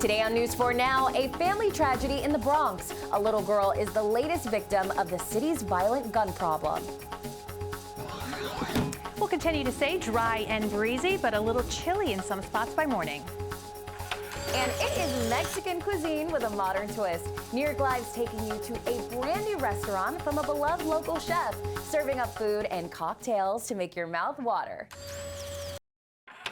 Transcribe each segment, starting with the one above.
Today on News 4 Now, a family tragedy in the Bronx. A little girl is the latest victim of the city's violent gun problem. We'll continue to stay dry and breezy, but a little chilly in some spots by morning. And it is Mexican cuisine with a modern twist. New York Live's taking you to a brand new restaurant from a beloved local chef, serving up food and cocktails to make your mouth water.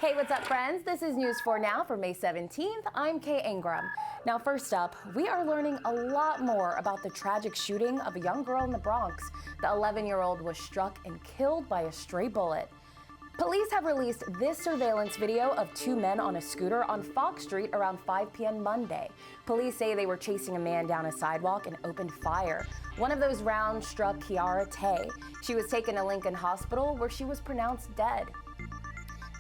Hey, what's up, friends? This is News 4 Now for May 17th. I'm Kay Ingram. Now, first up, we are learning a lot more about the tragic shooting of a young girl in the Bronx. The 11-year-old was struck and killed by a stray bullet. Police have released this surveillance video of two men on a scooter on Fox Street around 5 p.m. Monday. Police say they were chasing a man down a sidewalk and opened fire. One of those rounds struck Kiara Tay. She was taken to Lincoln Hospital, where she was pronounced dead.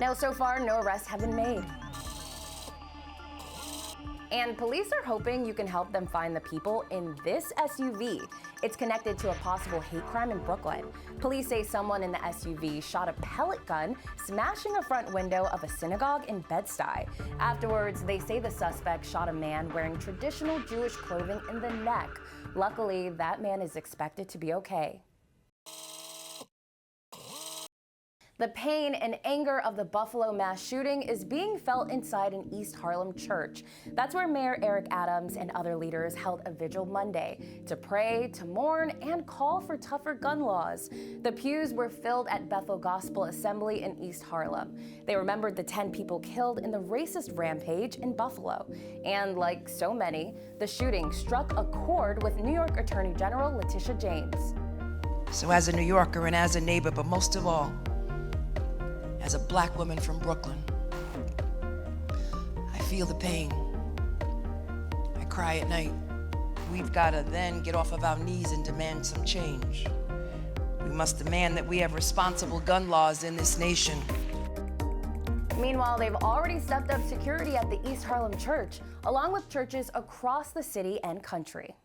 Now, so far, no arrests have been made. And police are hoping you can help them find the people in this SUV. It's connected to a possible hate crime in Brooklyn. Police say someone in the SUV shot a pellet gun, smashing a front window of a synagogue in Bed-Stuy. Afterwards, they say the suspect shot a man wearing traditional Jewish clothing in the neck. Luckily, that man is expected to be okay. The pain and anger of the Buffalo mass shooting is being felt inside an East Harlem church. That's where Mayor Eric Adams and other leaders held a vigil Monday to pray, to mourn, and call for tougher gun laws. The pews were filled at Bethel Gospel Assembly in East Harlem. They remembered the 10 people killed in the racist rampage in Buffalo. And like so many, the shooting struck a chord with New York Attorney General Letitia James. So as a New Yorker and as a neighbor, but most of all, as a black woman from Brooklyn, I feel the pain. I cry at night. We've got to then get off of our knees and demand some change. We must demand that we have responsible gun laws in this nation. Meanwhile, they've already stepped up security at the East Harlem Church, along with churches across the city and country.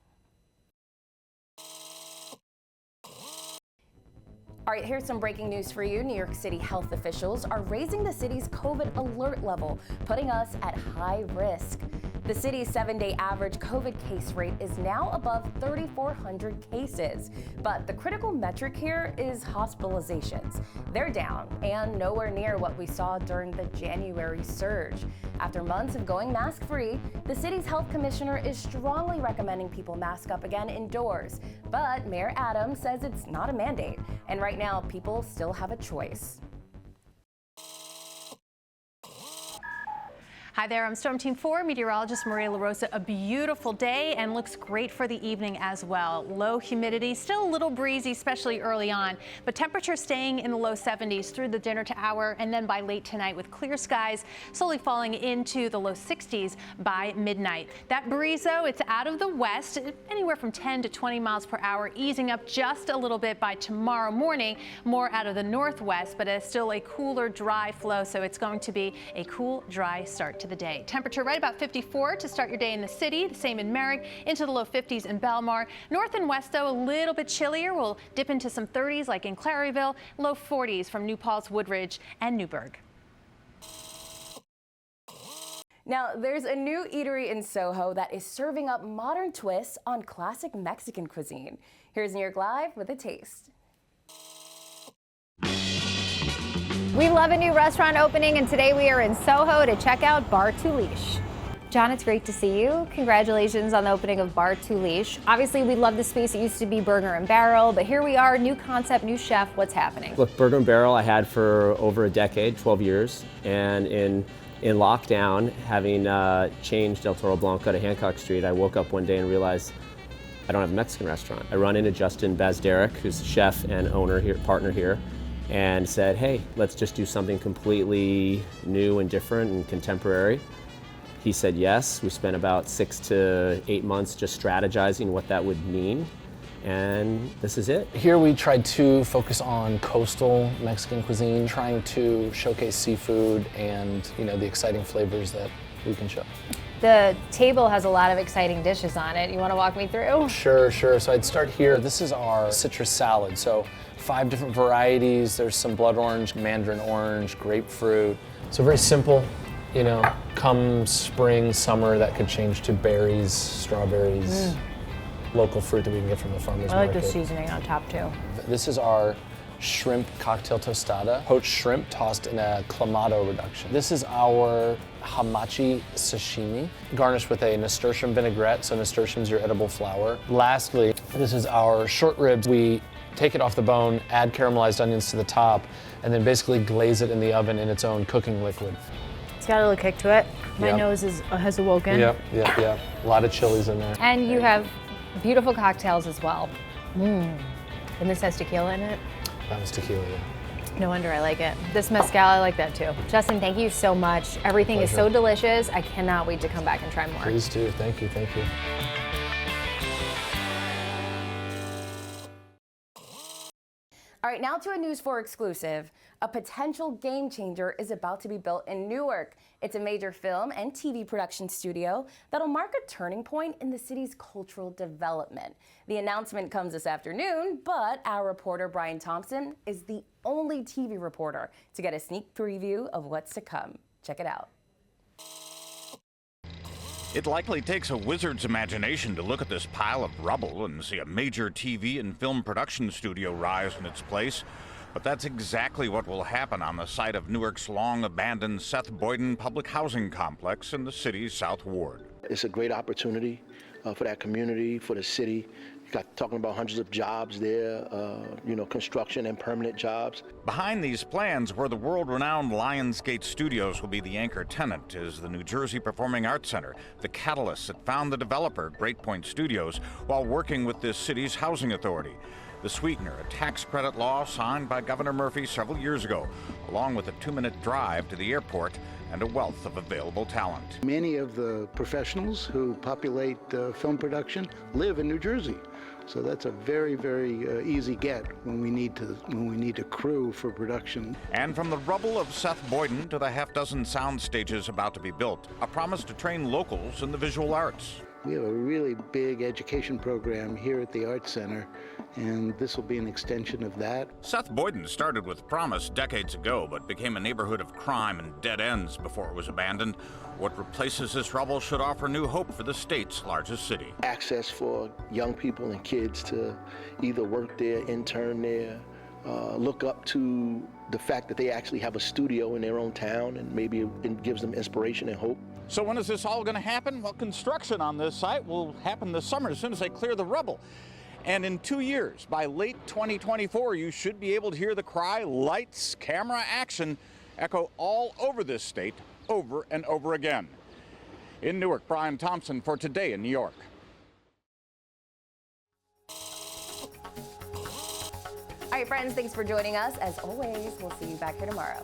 All right, here's some breaking news for you. New York City health officials are raising the city's COVID alert level, putting us at high risk. The city's 7-day average COVID case rate is now above 3,400 cases. But the critical metric here is hospitalizations. They're down and nowhere near what we saw during the January surge. After months of going mask-free, the city's health commissioner is strongly recommending people mask up again indoors. But Mayor Adams says it's not a mandate. And right now, people still have a choice. Hi there, I'm Storm Team 4 meteorologist Maria LaRosa. A beautiful day and looks great for the evening as well. Low humidity, still a little breezy, especially early on, but temperatures staying in the low 70s through the dinner hour and then by late tonight with clear skies slowly falling into the low 60s by midnight. That breeze, though, it's out of the west, anywhere from 10 to 20 miles per hour, easing up just a little bit by tomorrow morning, more out of the northwest, but it's still a cooler, dry flow, so it's going to be a cool, dry start to the day. Temperature right about 54 to start your day in the city, the same in Merrick, into the low 50s in Belmar. North and west, though, a little bit chillier. We'll dip into some 30s like in Claryville, low 40s from New Paltz, Woodridge, and Newburgh. Now, there's a new eatery in Soho that is serving up modern twists on classic Mexican cuisine. Here's New York Live with a taste. We love a new restaurant opening, and today we are in Soho to check out Bar Touliche. John, it's great to see you. Congratulations on the opening of Bar Touliche. Obviously, we love the space. It used to be Burger and Barrel, but here we are, new concept, new chef. What's happening? Look, Burger and Barrel I had for over a decade, 12 years, and in lockdown, having changed El Toro Blanco to Hancock Street, I woke up one day and realized I don't have a Mexican restaurant. I run into Justin Bazderek, who's the chef and owner here, partner here, and said, hey, let's just do something completely new and different and contemporary. He said yes. We spent about 6 to 8 months just strategizing what that would mean, and this is it. Here we tried to focus on coastal Mexican cuisine, trying to showcase seafood and the exciting flavors that we can show. The table has a lot of exciting dishes on it. You want to walk me through? Sure. So I'd start here. This is our citrus salad. So 5 different varieties. There's some blood orange, mandarin orange, grapefruit. So very simple, You know, come spring, summer, that could change to berries, strawberries, local fruit that we can get from the farmer's I like market. the seasoning on top too. This is our shrimp cocktail tostada, poached shrimp tossed in a clamato reduction. This is our hamachi sashimi, garnished with a nasturtium vinaigrette, so nasturtium is your edible flour. Lastly, this is our short ribs. We take it off the bone, add caramelized onions to the top, and then basically glaze it in the oven in its own cooking liquid. It's got a little kick to it. My Yep. nose has awoken. Yep. A lot of chilies in there. And you have beautiful cocktails as well. And this has tequila in it. That was tequila, yeah. No wonder I like it. This mezcal, I like that too. Justin, thank you so much. Everything is so Pleasure. delicious. I cannot wait to come back and try more. Please do. Thank you. Thank you. All right, now to a News 4 exclusive. A potential game changer is about to be built in Newark. It's a major film and TV production studio that'll mark a turning point in the city's cultural development. The announcement comes this afternoon, but our reporter Brian Thompson is the only TV reporter to get a sneak preview of what's to come. Check it out. It likely takes a wizard's imagination to look at this pile of rubble and see a major TV and film production studio rise in its place. But that's exactly what will happen on the site of Newark's long-abandoned Seth Boyden public housing complex in the city's South Ward. It's a great opportunity for that community, for the city. You got talking about hundreds of jobs there, construction and permanent jobs. Behind these plans, where the world-renowned Lionsgate Studios will be the anchor tenant, is the New Jersey Performing Arts Center, the catalyst that found the developer, Great Point Studios, while working with this city's housing authority. The sweetener, a tax credit law signed by Governor Murphy several years ago, along with a 2-minute drive to the airport and a wealth of available talent. Many of the professionals who populate film production live in New Jersey. So that's a very, very easy get when we need a crew for production. And from the rubble of Seth Boyden to the half-dozen sound stages about to be built, a promise to train locals in the visual arts. We have a really big education program here at the Arts Center, and this will be an extension of that. Seth Boyden started with promise decades ago, but became a neighborhood of crime and dead ends before it was abandoned. What replaces this rubble should offer new hope for the state's largest city. Access for young people and kids to either work there, intern there, look up to the fact that they actually have a studio in their own town, and maybe it gives them inspiration and hope. So when is this all going to happen? Well, construction on this site will happen this summer as soon as they clear the rubble. And in 2 years, by late 2024, you should be able to hear the cry, lights, camera, action echo all over this state over and over again. In Newark, Brian Thompson for Today in New York. All right, friends, thanks for joining us. As always, we'll see you back here tomorrow.